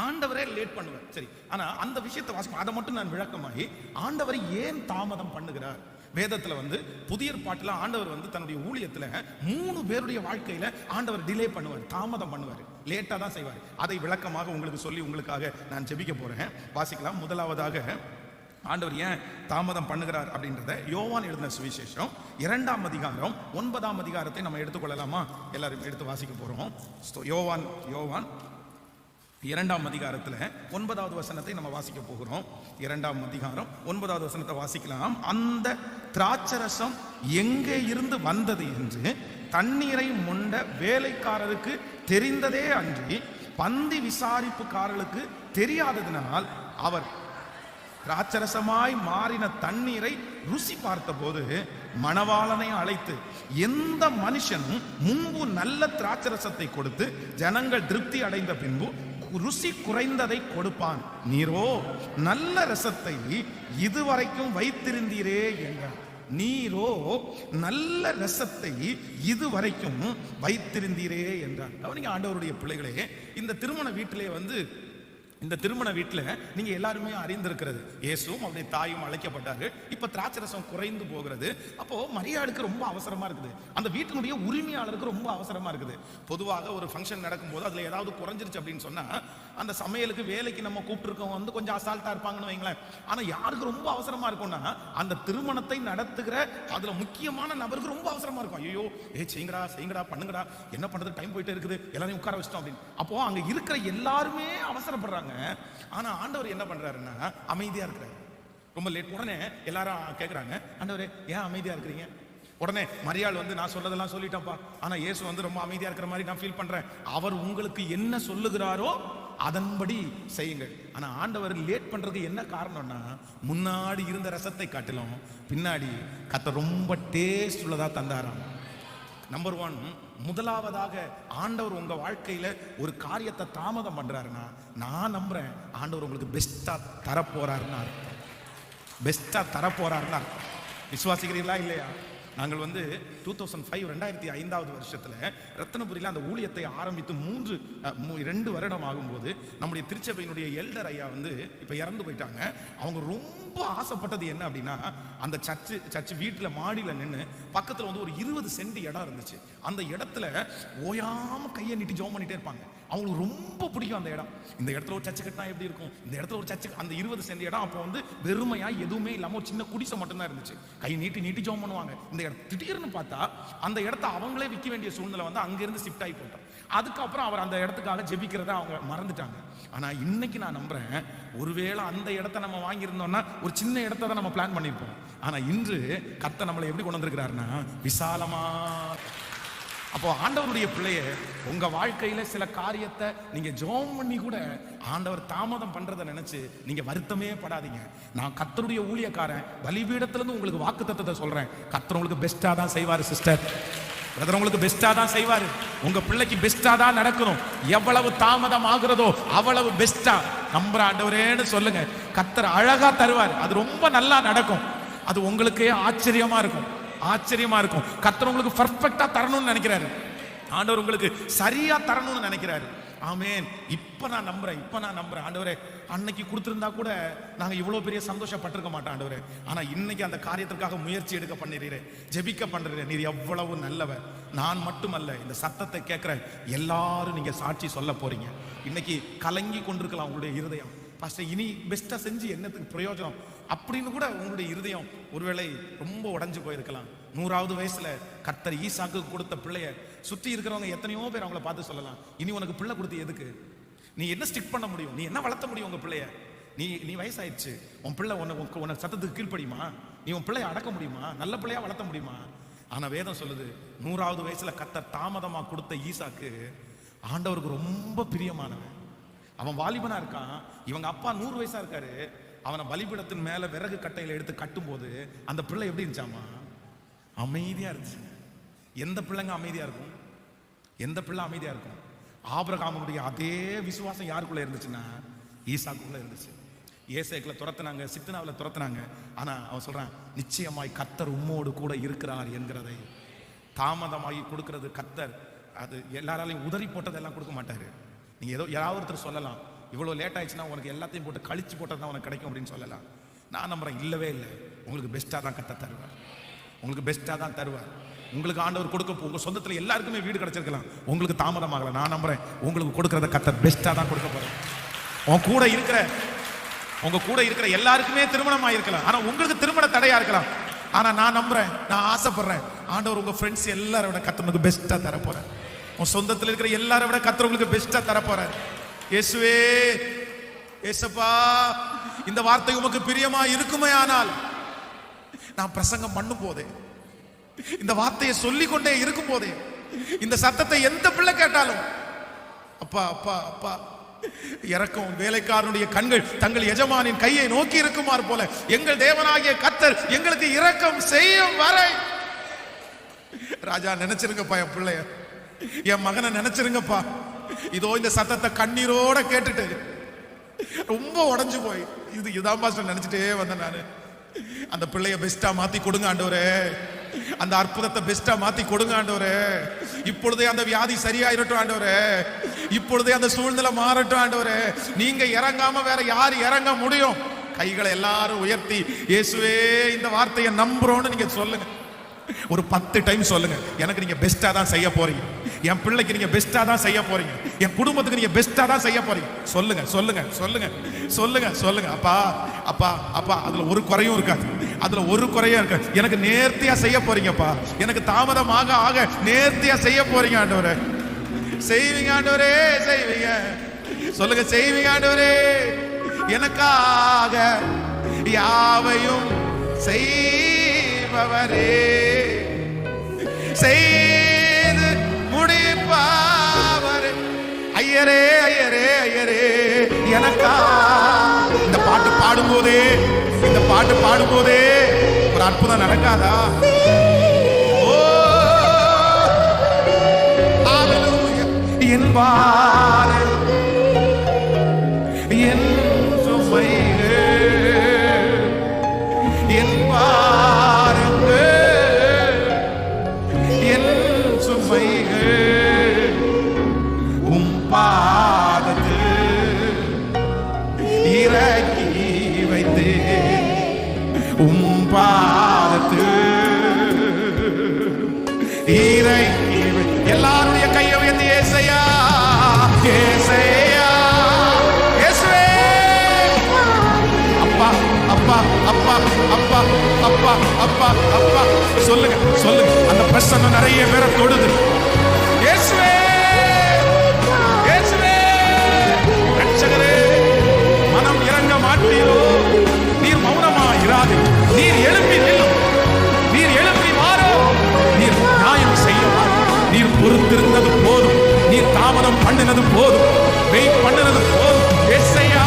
ஆண்டவரே லேட் பண்ணுவார். சரி, ஆனா அந்த விஷயத்தை வாசிக்கும், அதை மட்டும் நான் விளக்கமாகி, ஆண்டவர் ஏன் தாமதம் பண்ணுகிறார். வேதத்துல புதிய பாட்டுல ஆண்டவர் தன்னுடைய ஊழியத்துல 3 பேருடைய வாழ்க்கையில ஆண்டவர் டிலே பண்ணுவார், தாமதம் பண்ணுவார், லேட்டா தான் செய்வார். அதை விளக்கமாக உங்களுக்கு சொல்லி உங்களுக்காக நான் ஜெபிக்க போறேன். வாசிக்கலாம். முதலாவதாக ஆண்டவர் ஏன் தாமதம் பண்ணுகிறார் அப்படின்றத யோவான் எழுதின சுவிசேஷம் 2ஆம் அதிகாரம் 9ஆம் அதிகாரத்தை நம்ம எடுத்துக்கொள்ளலாமா? எல்லாரும் எடுத்து வாசிக்க போறோம். யோவான் 2ஆம் அதிகாரத்தில் 9வது வசனத்தை நம்ம வாசிக்க போகிறோம். 2ஆம் அதிகாரம் 9வது வசனத்தை வாசிக்கலாம். அந்த திராட்சரசம் எங்கே இருந்து வந்தது என்று தண்ணீரை மொண்ட வேலைக்காரருக்கு தெரிந்ததே அன்றி பந்தி விசாரிப்புக்காரர்களுக்கு தெரியாததினால் அவர் திராட்சரசமாய் மாறின தண்ணீரை ருசி பார்த்த போது மணவாளனை அழைத்து, எந்த மனுஷனும் முன்பு நல்ல திராட்சரசத்தை கொடுத்து ஜனங்கள் திருப்தி அடைந்த பின்பு ருசி குறைந்ததை கொடுப்பான், நீரோ நல்ல ரசத்தை இதுவரைக்கும் வைத்திருந்தீரே என்றார். நீரோ நல்ல ரசத்தை இதுவரைக்கும் வைத்திருந்தீரே என்றார். கவனிங்க ஆண்டவருடைய பிள்ளைகளே, இந்த திருமண வீட்டிலே இந்த திருமண வீட்டுல நீங்க எல்லாருமே அறிந்திருக்கிறது, இயேசுவும் அவருடைய தாயும் அழைக்கப்பட்டார்கள். இப்ப திராட்சரசம் குறைந்து போகிறது. அப்போ மரியாளுக்கு ரொம்ப அவசரமா இருக்குது, அந்த வீட்டினுடைய உரிமையாளருக்கு ரொம்ப அவசரமா இருக்குது. பொதுவாக ஒரு ஃபங்க்ஷன் நடக்கும்போது அதுல ஏதாவது குறைஞ்சிருச்சு அப்படின்னு சொன்னா அந்த சமையலுக்கு வேலைக்கு நம்ம கூப்பிட்டுருக்கோம் வந்து கொஞ்சம் அசால்ட்டா இருப்பாங்கன்னு வைங்களேன். ஆனா யாருக்கு ரொம்ப அவசரமா இருக்கும்னா அந்த திருமணத்தை நடத்துகிற அதுல முக்கியமான நபருக்கு ரொம்ப அவசரமா இருக்கும். ஐயோ செய்யுங்கடா பண்ணுங்கடா, என்ன பண்றது, டைம் போயிட்டே இருக்குது, எல்லாரையும் உட்கார வச்சிட்டோம் அப்படின்னு. அப்போ அங்க இருக்கிற எல்லாருமே அவசரப்படுறாங்க. ஆனா ஆண்டவர் என்ன பண்றாருன்னா அமைதியா இருக்கிறாரு. ரொம்ப லேட். உடனே எல்லாரும் கேட்கறாங்க, ஆண்டவரே ஏன் அமைதியா இருக்கிறீங்க? உடனே மரியாள் வந்து நான் சொல்லதெல்லாம் சொல்லிட்டேன்ப்பா, ஆனா இயேசு வந்து ரொம்ப அமைதியா இருக்கிற மாதிரி நான் ஃபீல் பண்றேன். அவர் உங்களுக்கு என்ன சொல்லுகிறாரோ அதன்படி செய்யுங்கள். ஆனா ஆண்டவர் லேட் பண்றதுக்கு என்ன காரணம்னா முன்னாடி இருந்த ரசத்தை காட்டிலும் பின்னாடி கர்த்தர் ரொம்ப டேஸ்ட் உள்ளதா தந்தாராம். நம்பர் 1, முதலாவதாக ஆண்டவர் உங்க வாழ்க்கையில ஒரு காரியத்தை தாமதம் பண்றாருன்னா நான் நம்புறேன் ஆண்டவர் உங்களுக்கு பெஸ்டா தரப்போறாருன்னு அர்த்தம். பெஸ்டா தரப்போறாருன்னு அர்த்தம். விசுவாசிக்கிறீங்களா இல்லையா? நாங்கள் வந்து 2005 வருஷத்துல ரத்தினபுரியில அந்த ஊழியத்தை ஆரம்பித்து 2 வருடம் ஆகும்போது நம்முடைய திருச்சபையினுடைய எல்டர் ஐயா வந்து இப்ப இறந்து போயிட்டாங்க. அவங்க ரொம்ப ஆசைப்பட்டது என்ன அப்படின்னா அந்த சர்ச்சு வீட்டுல மாடியில நின்று பக்கத்துல வந்து ஒரு 20 சென்ட் இடம் இருந்துச்சு. அந்த இடத்துல ஓயாம கையை நீட்டி ஜெபம் பண்ணிட்டே இருப்பாங்க. அவங்களுக்கு ரொம்ப பிடிக்கும் அந்த இடம். இந்த இடத்துல ஒரு சர்ச்சு கட்டினா எப்படி இருக்கும், இந்த இடத்துல ஒரு சர்ச்சு. அந்த 20 சென்ட் இடம் அப்போ வந்து வெறுமையா எதுவுமே இல்லாம ஒரு சின்ன குடிசை மட்டும்தான் இருந்துச்சு. கை நீட்டி ஜெபம் பண்ணுவாங்க. இந்த இடம் திடீர்னு பார்த்தா அந்த இடத்த அவங்களே விற்க வேண்டிய சூழ்நிலை வந்து அங்கிருந்து ஷிஃப்ட் ஆகி போட்டோம். அதுக்கப்புறம் அவர் அந்த இடத்துக்காக ஜெபிக்கிறத அவங்க மறந்துட்டாங்க. ஆனா இன்னைக்கு நான் நம்புறேன் ஒருவேளை அந்த இடத்த நம்ம வாங்கியிருந்தோம்னா ஒரு சின்ன இடத்த தான் நம்ம பிளான் பண்ணியிருப்போம். ஆனா இன்று கர்த்தர் நம்மளை எப்படி கொண்டு வந்திருக்கிறாருன்னா விசாலமா. அப்போ ஆண்டவருடைய பிள்ளைய உங்க வாழ்க்கையில சில காரியத்தை நீங்க ஜெபம் பண்ணி கூட ஆண்டவர் தாமதம் பண்றதை நினைச்சு நீங்க வருத்தமே படாதீங்க. நான் கர்த்தருடைய ஊழியக்காரன், பலிபீடத்திலிருந்து உங்களுக்கு வாக்குத்தத்தத்தை சொல்றேன். கர்த்தர் உங்களுக்கு பெஸ்டா தான் செய்வாரு சிஸ்டர், பிரதர், உங்களுக்கு பெஸ்டா தான் செய்வாரு. உங்க பிள்ளைக்கு பெஸ்டா தான் நடக்கணும். எவ்வளவு தாமதம் ஆகுறதோ அவ்வளவு பெஸ்டா நம்புற ஆண்டவரேன்னு சொல்லுங்க. கர்த்தர் அழகா தருவார். அது ரொம்ப நல்லா நடக்கும். அது உங்களுக்கே ஆச்சரியமா இருக்கும். கர்த்தர் உங்களுக்கு பெர்ஃபெக்ட்டா தரணும்னு நினைக்கிறாரு. ஆண்டவர் உங்களுக்கு சரியா தரணும்னு நினைக்கிறாரு. ஆமென். இப்ப நான் நம்புறேன் ஆண்டவரே, அன்னைக்கு கொடுத்திருந்தா கூட நாங்க இவ்வளவு பெரிய சந்தோஷப்பட்டிருக்க மாட்டோம் ஆண்டவரே. ஆனா இன்னைக்கு அந்த காரியத்திற்காக முயற்சி எடுக்க பண்ணிடுறீரே, ஜெபிக்க பண்றீரே, நீர் எவ்வளவு நல்லவர். நான் மட்டுமல்ல, இந்த சத்தத்தை கேட்கிற எல்லாரும் நீங்க சாட்சி சொல்ல போறீங்க. இன்னைக்கு கலங்கி கொண்டிருக்கலாம் உங்களுடைய இருதயம். பாஸ்டர் இனி பெஸ்டா செஞ்சு என்னத்துக்கு பிரயோஜனம் அப்படின்னு கூட உங்களுடைய இருதயம் ஒருவேளை ரொம்ப உடைஞ்சு போயிருக்கலாம். 100வது வயசுல கர்த்தர் ஈசாக்கு கொடுத்த பிள்ளைய சுற்றி இருக்கிறவங்க எத்தனையோ பேர் அவங்கள பார்த்து சொல்லலாம், இனி உனக்கு பிள்ளை கொடுத்து எதுக்கு, நீ என்ன ஸ்டிக் பண்ண முடியும், நீ என்ன வளர்த்த முடியும் உங்க பிள்ளைய, நீ வயசாயிடுச்சு, உன் பிள்ளை உன்னை சத்தத்துக்கு கீழ்ப்படியுமா, நீ உன் பிள்ளைய அடக்க முடியுமா, நல்ல பிள்ளையா வளர்த்த முடியுமா? ஆனா வேதம் சொல்லுது 100வது வயசுல கர்த்தர் தாமதமா கொடுத்த ஈசாக்கு ஆண்டவருக்கு ரொம்ப பிரியமானவன். அவன் வாலிபனா இருக்கான். இவங்க அப்பா 100 வயசா இருக்காரு. அவனை பலிபீடத்தின் மேல விறகு கட்டையில எடுத்து கட்டும் போது அந்த பிள்ளை எப்படி இருந்துச்சாமா? அமைதியா இருந்துச்சு. எந்த பிள்ளைங்க அமைதியா இருக்கும்? எந்த பிள்ளை அமைதியா இருக்கும்? ஆபிரகாமுடைய அதே விசுவாசம் யாருக்குள்ள இருந்துச்சுன்னா ஈசாக்குள்ள இருந்துச்சு. ஏசேக்குல துரத்துனாங்க, சித்னாவில் துரத்துனாங்க. ஆனா அவன் சொல்றான், நிச்சயமாய் கர்த்தர் உம்மோடு கூட இருக்கிறார் என்கிறதை. தாமதமாகி கொடுக்கிறது கர்த்தர். அது எல்லாராலையும் உதறி போட்டதெல்லாம் கொடுக்க மாட்டாரு. நீங்க ஏதோ யாராவது ஒருத்தர் சொல்லலாம், இவ்வளவு லேட் ஆயிடுச்சுன்னா உனக்கு எல்லாத்தையும் போட்டு கழிச்சு போட்டதான் உனக்கு கிடைக்கும் அப்படின்னு சொல்லலாம். நான் நம்புறேன் இல்லவே இல்லை. உங்களுக்கு பெஸ்டா தான் கர்த்தர் தருவார். உங்களுக்கு பெஸ்டா தான் தருவார். உங்களுக்கு ஆண்டவர் கொடுக்க, உங்க சொந்தத்துல எல்லாருக்குமே வீடு கிடைச்சிருக்கலாம், உங்களுக்கு தாமதமாகல. நான் நம்புறேன் உங்களுக்கு கொடுக்கறத கர்த்தர் பெஸ்டா தான் கொடுக்க போறேன். உங்க கூட இருக்கிற எல்லாருக்குமே திருமணம் ஆயிருக்கலாம், ஆனா உங்களுக்கு திருமண தடையா இருக்கலாம். ஆனா நான் நம்புறேன், நான் ஆசைப்படுறேன், ஆண்டவர் உங்க ஃப்ரெண்ட்ஸ் எல்லாரை விட கர்த்தர் உங்களுக்கு பெஸ்டா தர போறேன். உன் சொந்தத்தில் இருக்கிற எல்லாரை விட கர்த்தர் உங்களுக்கு பெஸ்டா தர போறார். இயேசுவே, இயேசப்பா, இந்த வார்த்தை உமக்கு பிரியமா இருக்குமே ஆனால் நான் பிரசங்கம் பண்ணும் போதே, இந்த வார்த்தையை சொல்லிக் கொண்டே இருக்கும் போதே, இந்த சத்தத்தை எந்த பிள்ளை கேட்டாலும் அப்பா அப்பா அப்பா இறக்கும். வேலைக்காரனுடைய கண்கள் தங்கள் எஜமானின் கையை நோக்கி இருக்குமாறு போல எங்கள் தேவனாகிய கர்த்தர் எங்களுக்கு இரக்கம் செய்யும் வரை. ராஜா நினைச்சிருங்கப்பா, என் பிள்ளைய, என் மகனை நினைச்சிருங்கப்பா. இதோ இந்த சத்தத்தை கண்ணீரோட கேட்டுட்டு ரொம்ப உடைஞ்சு போய் இதான் பாஸ்டர் நினைச்சிட்டே வந்தேன் நானு. அந்த பிள்ளைய பெஸ்டா மாத்தி கொடுங்க ஆண்டவரே. அந்த அற்புதத்தை பெஸ்டா மாத்தி கொடுங்க ஆண்டவரே. இப்பொழுதே அந்த வியாதி சரியாயிரட்டும் ஆண்டவரே. இப்பொழுதே அந்த சூழ்நிலை மாறட்டும் ஆண்டவரே. நீங்க இறங்காம வேற யார் இறங்க முடியும்? கைகளை எல்லாரும் உயர்த்தி இயேசுவே இந்த வார்த்தையை நம்புறோம்னு நீங்க சொல்லுங்க. ஒரு 10 டைம் சொல்லுங்க. எனக்கு நீங்க பெஸ்டா தான் செய்ய போறீங்க. என் பிள்ளைக்கு நீங்க பெஸ்டா தான் செய்ய போறீங்க. என் குடும்பத்துக்கு நீங்க பெஸ்டா தான் செய்ய போறீங்க. சொல்லுங்க சொல்லுங்க சொல்லுங்க சொல்லுங்க சொல்லுங்க. அப்பா அப்பா அப்பா, அதுல ஒரு குறையும் இருக்காது. அதுல ஒரு குறையும் இருக்காது. எனக்கு நேர்த்தியா செய்ய போறீங்கப்பா. எனக்கு தாமதமாக ஆக நேர்த்தியா செய்ய போறீங்க ஆண்டவரே. செய்வீங்க ஆண்டவரே, செய்வீங்க. சொல்லுங்க, செய்வீங்க ஆண்டவரே. எனக்காக யாவையும் செய்பவரே, செய்து முடிப்பவரே. ஐயரே ஐயரே ஐயரே, எனக்கா. இந்த பாட்டு பாடும்போதே, இந்த பாட்டு பாடும்போதே ஒரு அற்புதம் நடக்காதா? ஓ ஹalleluya. என் பாரு என் என் பாருங்க என் சுமைகள் உம் பாதத்தில் இறக்கி வைத்து, உம் பாதத்தில் இறக்கி வைத்து. எல்லாருடைய கையை உயர்த்தி ஏசையா ஏசையா இயேசுவே. அப்பா அப்பா அப்பா அப்பா அப்பா அப்பா அப்பா, சொல்லுங்க சொல்லுங்க. அந்த பிரச்சனை நிறைய பேரை தொடுது. இயேசுவே இயேசுவே, ரட்சகரே, மனம் இறங்க மாட்டீரோ? நீர் மௌனமா இராது. நீர் எழுப்பி நில்லும். நீர் எழுப்பி மாறோ. நீர் நியாயம் செய்யவா. நீர் பொறுத்திருந்தது போதும். நீர் தாமதம் பண்ணினது போதும். வெயிட் பண்ணினது போதும். ஏசையா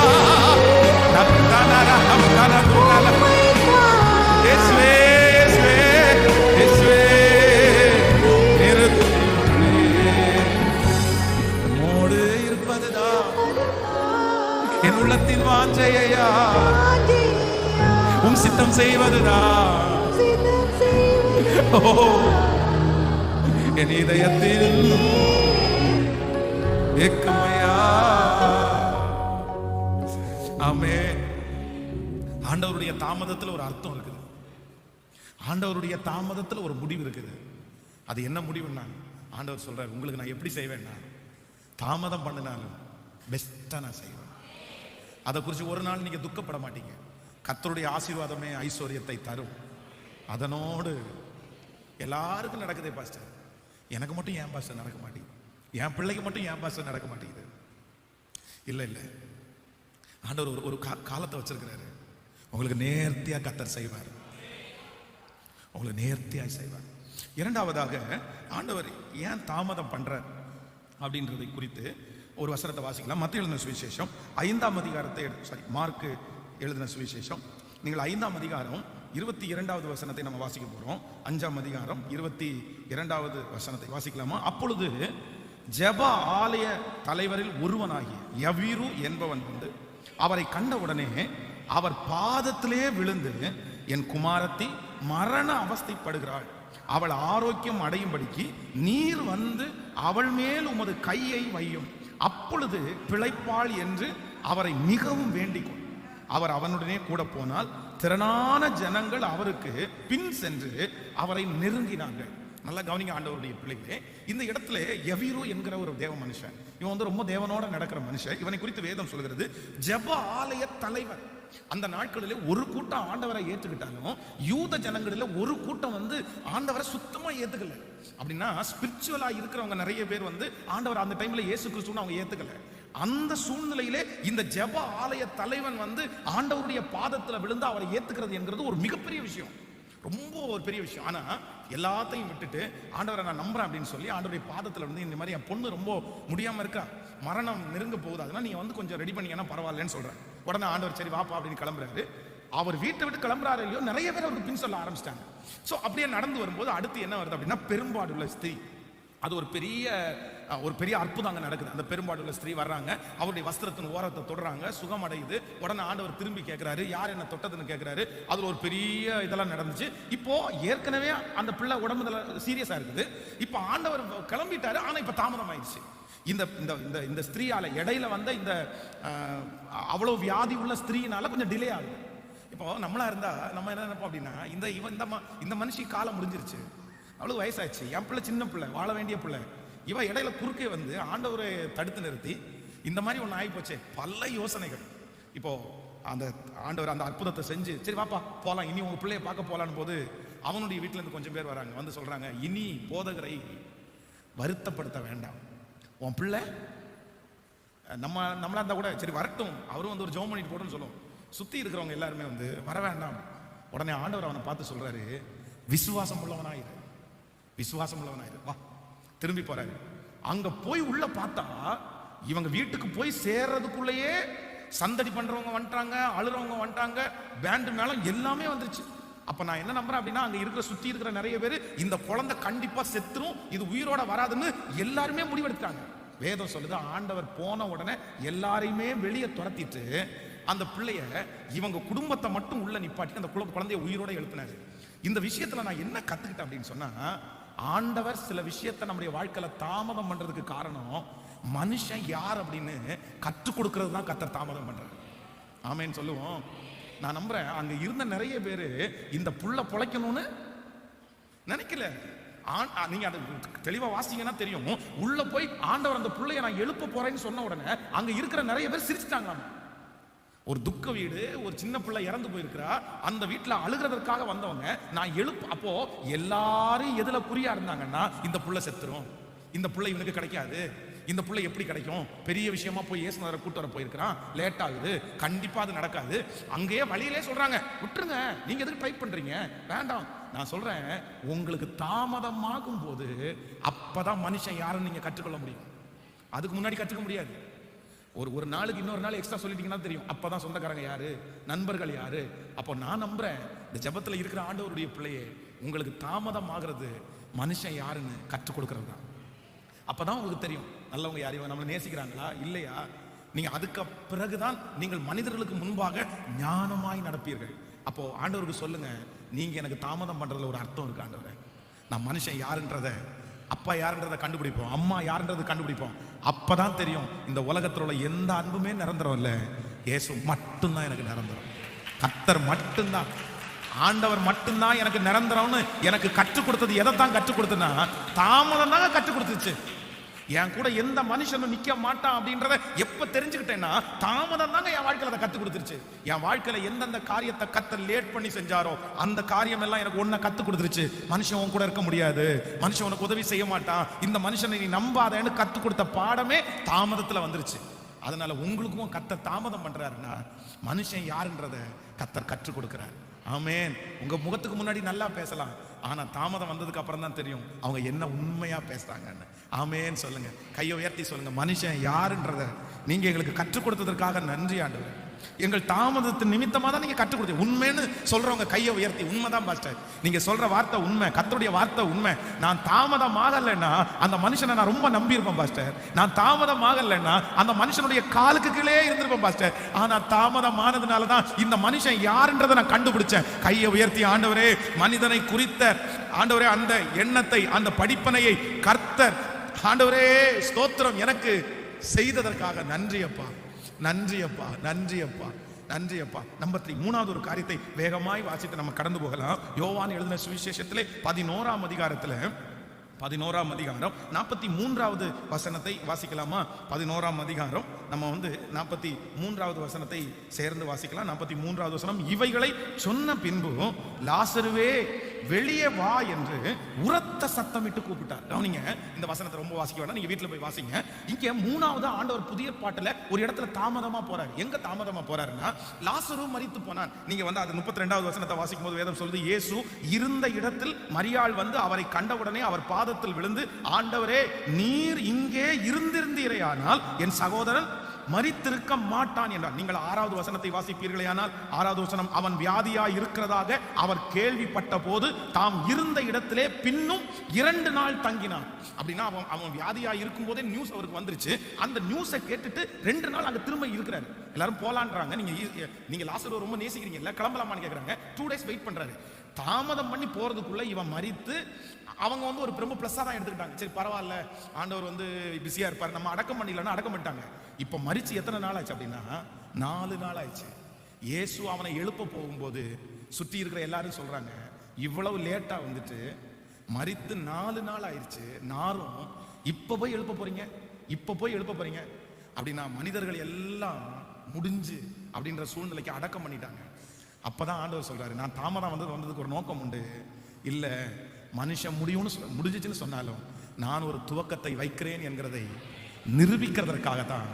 மோடு இருப்பதுதான் என் உள்ளத்தின் வாஞ்சையா. உம் சித்தம் செய்வதுதான் என் இதயத்தில் ஏக்கமையா. ஆமென். ஆண்டவருடைய தாமதத்தில் ஒரு அர்த்தம் இருக்குது. ஆண்டவருடைய தாமதத்தில் ஒரு முடிவு இருக்குது. அது என்ன முடிவுன்னா, ஆண்டவர் சொல்றாரு, உங்களுக்கு நான் எப்படி செய்வேன்னா, தாமதம் பண்ணினாலும் பெஸ்டா நான் செய்வேன். அதை குறித்து ஒரு நாள் நீங்க துக்கப்பட மாட்டீங்க. கர்த்தருடைய ஆசீர்வாதமே ஐஸ்வர்யத்தை தரும். அதனோடு எல்லாருக்கும் நடக்குதே பாஸ்டர், எனக்கு மட்டும் ஏன் பாஸ்டர் நடக்க மாட்டேங்குது? என் பிள்ளைக்கு மட்டும் ஏன் பாஸ்டர் நடக்க மாட்டேங்குது? இல்லை இல்லை, ஆண்டவர் ஒரு காலத்தை வச்சிருக்கிறாரு. உங்களுக்கு நேர்த்தியா கர்த்தர் செய்வார். உங்களுக்கு நேர்த்தியாக செய்வார். இரண்டாவதாக, ஆண்டவர் ஏன் தாமதம் பண்றார் அப்படின்றதை குறித்து ஒரு வசனத்தை வாசிக்கலாம். மத்தேயு எழுதின சுவிசேஷம் 5ஆம் அதிகாரத்தை மார்க்கு எழுதின சுவிசேஷம், நீங்கள் 5ஆம் அதிகாரம் 22வது வசனத்தை நம்ம வாசிக்க போறோம். 5ஆம் அதிகாரம் 22வது வசனத்தை வாசிக்கலாமா? அப்பொழுது ஜெப ஆலய தலைவரில் ஒருவனாகிய யவீரு என்பவன் வந்து அவரை கண்டவுடனே அவர் பாதத்திலே விழுந்து, என் குமாரத்தி மரண அவஸ்தைப்படுகிறாள், அவள் ஆரோக்கியம் அடையும்படிக்கு நீர் வந்து அவள் மேல் உமது கையை வையும், அப்பொழுது பிழைப்பாள் என்று அவரை மிகவும் வேண்டிக் அவர் அவனுடனே கூட போனால் திரளான ஜனங்கள் அவருக்கு பின் சென்று அவரை நெருங்கினார்கள். நல்லா கவனிங்க ஆண்டவருடைய பிள்ளைகளே, இந்த இடத்துல யவீரு என்கிற ஒரு தேவ மனுஷன், இவன் வந்து ரொம்ப தேவனோட நடக்கிற மனுஷன். இவனை குறித்து வேதம் சொல்கிறது ஜெப ஆலய தலைவர். அந்த நாட்களிலே ஒரு கூட்டம் ஆண்டவரை ஏற்றுக்கிட்டாலும் யூத ஜனங்களில் ஒரு கூட்டம் வந்து ஆண்டவரை சுத்தமா ஏத்துக்கல. அப்படின்னா ஸ்பிரிச்சுவலா இருக்கிறவங்க நிறைய பேர் வந்து ஆண்டவர் அந்த டைம்ல இயேசு கிறிஸ்துன்னு அவங்க ஏத்துக்கல. அந்த சூழ்நிலையிலே இந்த ஜெப ஆலய தலைவன் வந்து ஆண்டவருடைய பாதத்துல விழுந்து அவரை ஏத்துக்கிறது என்கிறது ஒரு மிகப்பெரிய விஷயம், ரொம்ப ஒரு பெரிய விஷயம். ஆனா எல்லாத்தையும் விட்டுட்டு ஆண்டவரை நான் நம்புறேன் அப்படின்னு சொல்லி ஆண்டவருடைய பாதத்துல வந்து, இந்த மாதிரி என் பொண்ணு ரொம்ப முடியாம இருக்கா, மரணம் நெருங்க போகுது, அதனால நீங்க வந்து கொஞ்சம் ரெடி பண்ணீங்கன்னா பரவாயில்லன்னு சொல்றேன். உடனே ஆண்டவர் சரி வாப்பா அப்படின்னு கிளம்புறாரு. அவர் வீட்டை விட்டு கிளம்புறாரு இல்லையோ, நிறைய பேர் அவருக்கு பின் சொல்ல ஆரம்பிச்சிட்டாங்க. ஸோ அப்படியே நடந்து வரும்போது அடுத்து என்ன வருது அப்படின்னா, பெரும்பாடுள்ள ஸ்திரீ அது ஒரு பெரிய அற்புதம் அங்கே நடக்குது. அந்த பெரும்பாடுள்ள ஸ்திரீ வர்றாங்க, அவருடைய வஸ்திரத்தின் ஓரத்தை தொடுறாங்க, சுகம் அடையுது. உடனே ஆண்டவர் திரும்பி கேட்கிறாரு, யார் என்ன தொட்டதுன்னு கேட்கிறாரு. அதுல ஒரு பெரிய இதெல்லாம் நடந்துச்சு. இப்போ ஏற்கனவே அந்த பிள்ளை உடம்புல சீரியஸா இருக்குது. இப்போ ஆண்டவர் கிளம்பிட்டாரு, ஆனா இப்ப தாமதம் ஆயிடுச்சு. இந்த இந்த இந்த ஸ்திரீயால இடையில வந்த இந்த அவ்வளவு வியாதி உள்ள ஸ்திரீனால கொஞ்சம் டிலே ஆகுது. இப்போ நம்மளா இருந்தா நம்ம என்ன நினைப்போம் அப்படின்னா, இந்த மனுஷி காலம் முடிஞ்சிருச்சு, அவ்வளவு வயசாச்சு, என் பிள்ளை சின்ன பிள்ளை, வாழ வேண்டிய பிள்ளை, இவ இடையில குறுக்கே வந்து ஆண்டவரை தடுத்து நிறுத்தி இந்த மாதிரி ஒன்று ஆகி போச்சே. பல யோசனைகள். இப்போ அந்த ஆண்டவர் அந்த அற்புதத்தை செஞ்சு, சரி வாப்பா போலாம், இனி உங்க பிள்ளைய பார்க்க போலான்னு போது அவனுடைய வீட்டுல இருந்து கொஞ்சம் பேர் வராங்க, வந்து சொல்றாங்க, இனி போதகரை வருத்தப்படுத்த வேண்டாம், உன் பிள்ளை நம்மளா இருந்தா கூட சரி வரட்டும், அவரும் வந்து ஒரு ஜோம் பண்ணிட்டு போட்டுன்னு சொல்லுவோம். சுத்தி இருக்கிறவங்க எல்லாருமே வந்து வர வேண்டாம். உடனே ஆண்டவர் அவனை பார்த்து சொல்றாரு, விசுவாசம் உள்ளவனாயிரு, விசுவாசம் உள்ளவனாயிரு, வா. திரும்பி போறாரு. அங்க போய் உள்ள பார்த்தா இவங்க வீட்டுக்கு போய் சேர்றதுக்குள்ளேயே சந்தடி பண்றவங்க வந்துட்டாங்க, அழுறவங்க வந்துட்டாங்க, பேண்டு மேளம் எல்லாமே வந்துருச்சு. அப்ப நான் என்ன நம்புறேன் அப்படின்னா, அங்க இருக்கிற சுத்தி இருக்கிற நிறைய பேர் இந்த குழந்தை கண்டிப்பா செத்துரும், இது உயிரோட வராதுன்னு எல்லாருமே முடிவெடுத்தாங்க. வேதம் சொல்லுது, ஆண்டவர் போன உடனே எல்லாரையுமே வெளியே துரத்திட்டு அந்த பிள்ளைய இவங்க குடும்பத்தை மட்டும் உள்ள நிப்பாட்டி அந்த குழந்தைய உயிரோட எழுப்பினாரு. இந்த விஷயத்துல நான் என்ன கத்துக்கிட்டேன் அப்படின்னு சொன்னா, ஆண்டவர் சில விஷயத்தை நம்முடைய வாழ்க்கையில தாமதம் பண்றதுக்கு காரணம் மனுஷன் யார் அப்படின்னு கற்றுக் கொடுக்கிறது தான் கர்த்தர் தாமதம் பண்றாரு. ஆமேன்னு சொல்லுவோம். நான் நம்புறேன் அங்க இருந்த நிறைய பேரு இந்த புள்ள பொழைக்கணும்னு நினைக்கல. நீங்க அதை தெளிவா வாசிங்கன்னா தெரியும். உள்ள போய் ஆண்டவர் அந்த புள்ளைய நான் எழுப்ப போறேன்னு சொன்ன உடனே அங்க இருக்கிற நிறைய பேர் சிரிச்சுட்டாங்க. ஒரு துக்க வீடு, ஒரு சின்ன பிள்ளை இறந்து போயிருக்கிறா, அந்த வீட்டுல அழுகிறதற்காக வந்தவங்க நான் அப்போ எல்லாரும் எதுல குறியா இருந்தாங்கன்னா, இந்த புள்ள செத்துரும், இந்த புள்ள இவனுக்கு கிடைக்காது, இந்த புள்ள எப்படி கிடைக்கும், பெரிய விஷயமா போய் இயேசுநாதரை கூட்டு வர போயிருக்கிறான், லேட் ஆகுது, கண்டிப்பா அது நடக்காது. அங்கேயே வழியிலே சொல்றாங்க, விட்டுருங்க, நீங்க எதுக்கு ட்ரை பண்றீங்க, வேண்டாம். நான் சொல்றேன், உங்களுக்கு தாமதமாகும் போது அப்பதான் மனுஷன் யாருன்னு நீங்க கற்றுக்கொள்ள முடியும். அதுக்கு முன்னாடி கற்றுக்க முடியாது. ஒரு நாளுக்கு இன்னொரு நாள் எக்ஸ்ட்ரா சொல்லிட்டீங்கன்னா தெரியும், அப்பதான் சொந்தக்காரங்க யாரு, நண்பர்கள் யாரு. அப்போ நான் நம்புறேன், இந்த ஜெபத்துல இருக்கிற ஆண்டவருடைய பிள்ளையே, உங்களுக்கு தாமதம் ஆகிறது மனுஷன் யாருன்னு கற்றுக் கொடுக்கறது தான். அப்பதான் உங்களுக்கு தெரியும் நல்லவங்க யாரையும் நம்மளை நேசிக்கிறாங்களா இல்லையா. நீங்க அதுக்கு பிறகுதான் நீங்கள் மனிதர்களுக்கு முன்பாக ஞானமாய் நடப்பீர்கள். அப்போ ஆண்டவருக்கு சொல்லுங்க, நீங்க எனக்கு தாமதம் பண்றதுல ஒரு அர்த்தம் இருக்கு ஆண்டவரே. நான் மனுஷன் யாருன்றத, அப்பா யாருன்றதை கண்டுபிடிப்போம், அம்மா யாருன்றதை கண்டுபிடிப்போம். அப்பதான் தெரியும் இந்த உலகத்தில் உள்ள எந்த அன்புமே நிரந்தரம் இல்லை, இயேசு மட்டும்தான் எனக்கு நிரந்தரம், கர்த்தர் மட்டும்தான், ஆண்டவர் மட்டும்தான் எனக்கு நிரந்தரம்னு எனக்கு கற்றுக் கொடுத்தது. எதைத்தான் கற்றுக் கொடுத்தனா, தாமதம் தாங்க கற்றுக் கொடுத்துச்சு. என் கூட எந்த மனுஷனும் நிக்க மாட்டான் அப்படின்றத எப்ப தெரிஞ்சுக்கிட்டேன்னா, தாமதம் தாங்க என் வாழ்க்கையில அதை கத்து கொடுத்துருச்சு. என் வாழ்க்கையில எந்தெந்த காரியத்தை கத்த லேட் பண்ணி செஞ்சாரோ அந்த காரியம் எல்லாம் எனக்கு ஒன்ன கத்து கொடுத்துருச்சு. மனுஷன் உன் கூட இருக்க முடியாது, மனுஷன் உனக்கு உதவி செய்ய மாட்டான், இந்த மனுஷனை நீ நம்பாதேன்னு கத்து கொடுத்த பாடமே தாமதத்துல வந்துருச்சு. அதனால உங்களுக்கும் கத்த தாமதம் பண்றாருன்னா, மனுஷன் யாருன்றத கத்தர் கற்றுக் கொடுக்கிறார். ஆமேன். உங்க முகத்துக்கு முன்னாடி நல்லா பேசலாம், ஆனா தாமதம் வந்ததுக்கு அப்புறம் தான் தெரியும் அவங்க என்ன உண்மையா பேசுறாங்கன்னு. ஆமேன்னு சொல்லுங்க, கையை உயர்த்தி சொல்லுங்க, மனுஷன் யாருன்றத நீங்க எங்களுக்கு கற்றுக் கொடுத்ததற்காக நன்றி ஆண்டவரே. எங்கள் தாமதத்தின் நிமித்தமா தான் நீங்க கற்றுக் கொடுத்தீங்க. உண்மைன்னு சொல்றவங்க கையை உயர்த்தி, உண்மைதான் பாஸ்டர், நீங்க சொல்ற வார்த்தை உண்மை, கர்த்தருடைய வார்த்தை உண்மை. நான் தாமதமாகலைன்னா அந்த மனுஷனை நான் ரொம்ப நம்பி இருப்பேன் பாஸ்டர். நான் தாமதமாகலைன்னா அந்த மனுஷனுடைய காலுக்கு கீழே இருந்திருப்பேன் பாஸ்டர். ஆனா தாமதமானதுனாலதான் இந்த மனுஷன் யாருன்றதை நான் கண்டுபிடிச்சேன். கையை உயர்த்தி, ஆண்டவரே, மனிதனை குறித்த ஆண்டவரே அந்த எண்ணத்தை, அந்த படிப்பனையை கர்த்தர் ஆண்டவரே ஸ்தோத்திரம் எனக்கு செய்ததற்காக நன்றி அப்பா, நன்றி அப்பா, நன்றி அப்பா, நன்றி அப்பா. நம்பர் 3, மூணாவது ஒரு காரியத்தை வேகமாய் வாசித்து நம்ம கடந்து போகலாம். யோவான் எழுதின சுவிசேஷத்திலே 11ஆம் அதிகாரத்தில் 11ஆம் அதிகாரம் 43வது வசனத்தை வாசிக்கலாமா? 11ஆம் அதிகாரம் நம்ம 43வது வசனத்தை சேர்ந்து வாசிக்கலாம். 43வது வசனம், இவைகளை சொன்ன பின்பு லாசருவே வெளியே வா என்று உரத்த சத்தமிட்டு கூப்பிட்டார். கவனிங்க, இந்த வசனத்தை ரொம்ப வாசிக்க வேண்டாம், நீங்க வீட்டுல போய் வாசிங்க. இங்க 3வது ஆண்டவர் புதிய பாட்டுல ஒரு இடத்துல தாமதமா போறாரு. எங்க தாமதமா போறாருன்னா, லாசரு மரித்து போனான். நீங்க அது 32வது வசனத்தை வாசிக்கும் போது வேதம் சொல்லுது, இயேசு இருந்த இடத்தில் மரியாள் வந்து அவரை கண்டவுடனே அவர் பாதத்தில் விழுந்து, ஆண்டவரே, நீர் இங்கே இருந்திருந்தீரையானால் என் சகோதரன் மரித்திருக்க மாட்டான் என்றார். நீங்கள் 6வது வசனத்தை வாசிப்பீர்களேயானால் 6வது வசனம், அவன் வியாதியாய் இருக்கிறதாக அவர் கேள்விப்பட்ட போது தாம் இருந்த இடத்திலே பின்னும் 2 நாள் தங்கினான். அப்படின்னா அவன் வியாதியாய் இருக்கும் போதே நியூஸ் அவருக்கு வந்துருச்சு. அந்த நியூஸை கேட்டுட்டு 2 நாள் அங்க திரும்ப இருக்கிறாரு. எல்லாரும் போலான்றாங்க. நீங்க லாசரு ரொம்ப நேசிக்கிறீங்க இல்ல, கிளம்பலாமான்னு கேக்குறாங்க. 2 days வெயிட் பண்றாரு. தாமதம் பண்ணி போறதுக்குள்ள இவன் மரித்து அவங்க ஒரு ரொம்ப பிளஸ்ஸா தான் எடுத்துக்கிட்டாங்க. சரி பரவாயில்ல, ஆண்டவர் பிஸியா இருப்பார், நம்ம அடக்கம் பண்ணிடலன்னா அடக்கம் பண்ணிட்டாங்க. இப்ப மரிச்சு எத்தனை நாள் ஆச்சு அப்படின்னா 4 நாள் ஆயிடுச்சு. இயேசு அவனை எழுப்ப போகும்போது சுற்றி இருக்கிற எல்லாரும் சொல்றாங்க, இவ்வளவு லேட்டா மரித்து 4 நாள் ஆயிடுச்சு, நாரும் இப்ப போய் எழுப்ப போறீங்க, இப்ப போய் எழுப்ப போறீங்க அப்படின்னா மனிதர்கள் எல்லாம் முடிஞ்சு அப்படின்ற சூழ்நிலைக்கு அடக்கம் பண்ணிட்டாங்க. அப்பதான் ஆண்டவர் சொல்றாரு, நான் தாமதம் வந்ததுக்கு ஒரு நோக்கம் உண்டு. இல்ல, மனுஷன் முடிஞ்சுச்சுன்னு சொன்னாலும் நான் ஒரு துவக்கத்தை வைக்கிறேன் என்கிறதை நிரூபிக்கிறதற்காகத்தான்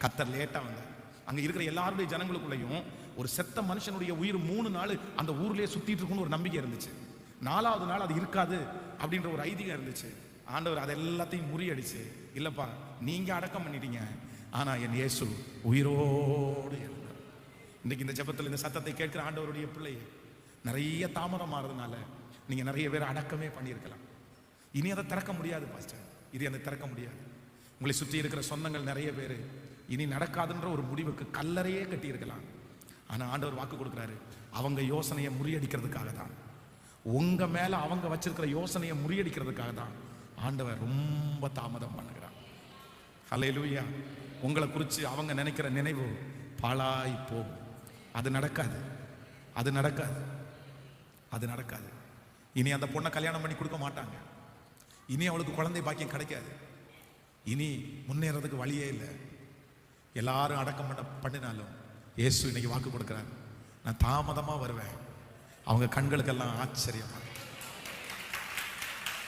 கர்த்தர் லேட்டா வந்தார். அங்க இருக்கிற எல்லாருடைய ஜனங்களுக்குள்ளேயும் ஒரு செத்த மனுஷனுடைய உயிர் 3 நாள் அந்த ஊர்லயே சுத்திட்டு இருக்குன்னு ஒரு நம்பிக்கை இருந்துச்சு. 4வது நாள் அது இருக்காது அப்படின்ற ஒரு ஐதீகம் இருந்துச்சு. ஆண்டவர் அதை எல்லாத்தையும் முறியடிச்சு, இல்லப்பா நீங்க அடக்கம் பண்ணிட்டீங்க, ஆனா என் இயேசு உயிரோடு இருந்தார். இன்னைக்கு இந்த ஜெபத்தில் இந்த சத்தத்தை கேட்கிற ஆண்டவருடைய பிள்ளை, நிறைய தாமதம் ஆறதுனால நீங்க நிறைய பேர் அடக்கமே பண்ணியிருக்கலாம். இனி அதை திறக்க முடியாது பாஸ்டர், இது அதை திறக்க முடியாது. உங்களை சுற்றி இருக்கிற சொந்தங்கள் நிறைய பேர் இனி நடக்காதுன்ற ஒரு முடிவுக்கு கல்லறையே கட்டி இருக்கலாம். ஆனா ஆண்டவர் வாக்கு கொடுக்கிறாரு, அவங்க யோசனையை முறியடிக்கிறதுக்காக தான், உங்க மேல அவங்க வச்சிருக்கிற யோசனையை முறியடிக்கிறதுக்காக தான் ஆண்டவர் ரொம்ப தாமதம் பண்ணுகிறார். ஹல்லேலூயா. உங்களை குறித்து அவங்க நினைக்கிற நினைவு பாழாய் போகும். அது நடக்காது, அது நடக்காது, அது நடக்காது. இனி அந்த பொண்ணை கல்யாணம் பண்ணி கொடுக்க மாட்டாங்க. இனி அவளுக்கு குழந்தை பாக்கியம் கிடைக்காது. இனி முன்னேறதுக்கு வழியே இல்லை. எல்லாரும் அடக்கம் பண்ணினாலும் இயேசு இன்னைக்கு வாக்கு கொடுக்கிறார், நான் தாமதமா வருவேன். அவங்க கண்களுக்கெல்லாம் ஆச்சரியமா,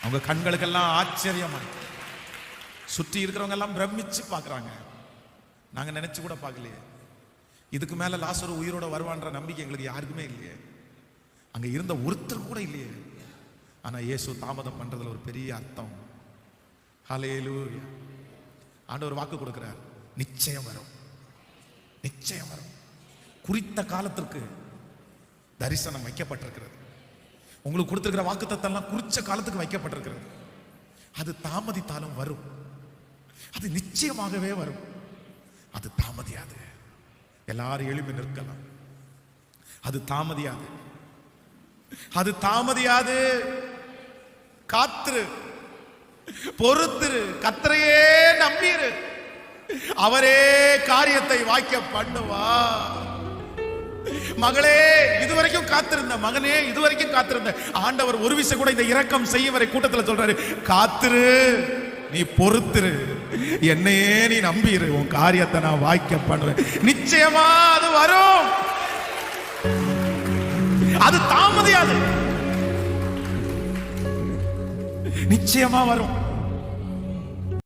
அவங்க கண்களுக்கெல்லாம் ஆச்சரியமா, சுற்றி இருக்கிறவங்க எல்லாம் பிரமிச்சு பார்க்கறாங்க. நாங்க நினைச்சு கூட பார்க்கலையே, இதுக்கு மேல லாசரு உயிரோட வருவான்ற நம்பிக்கை எங்களுக்கு யாருக்குமே இல்லையே, அங்க இருந்த ஒருத்தர் கூட இல்லையே. ஆனா இயேசு தாமதம் பண்றதுல ஒரு பெரிய அர்த்தம். ஹல்லேலூயா. ஆண்டவர் வாக்கு கொடுக்கிறார், நிச்சயம் வரும், நிச்சயம் வரும். குறித்த காலத்திற்கு தரிசனம் வைக்கப்பட்டிருக்கிறது. உங்களுக்கு கொடுத்திருக்கிற வாக்குத்தத்தம் எல்லாம் குறிச்ச காலத்துக்கு வைக்கப்பட்டிருக்கிறது. அது தாமதித்தாலும் வரும், அது நிச்சயமாகவே வரும், அது தாமதியாது. எல்லாரும் எழுப்பி நிற்கலாம். அது தாமதியாது, அது தாமதியாது. காத்திரு, பொறுத்திரு, கர்த்தரையே நம்பிரு, அவரே காரியத்தை வாய்க்க பண்ணுவா. மகளே இதுவரைக்கும் காத்திருந்த, மகனே இதுவரைக்கும் காத்திருந்த, ஆண்டவர் ஒரு விஷயம் கூட இந்த இரக்கம் செய்ய வரை கூட்டத்தில் சொல்றாரு, காத்திரு, நீ பொறுத்திரு, என்னையே நீ நம்பிரு, உன் காரியத்தை நான் வாய்க்க பண்ணுவேன். நிச்சயமா அது வரும், அது தாமதியாது, நிச்சயமா வரும்.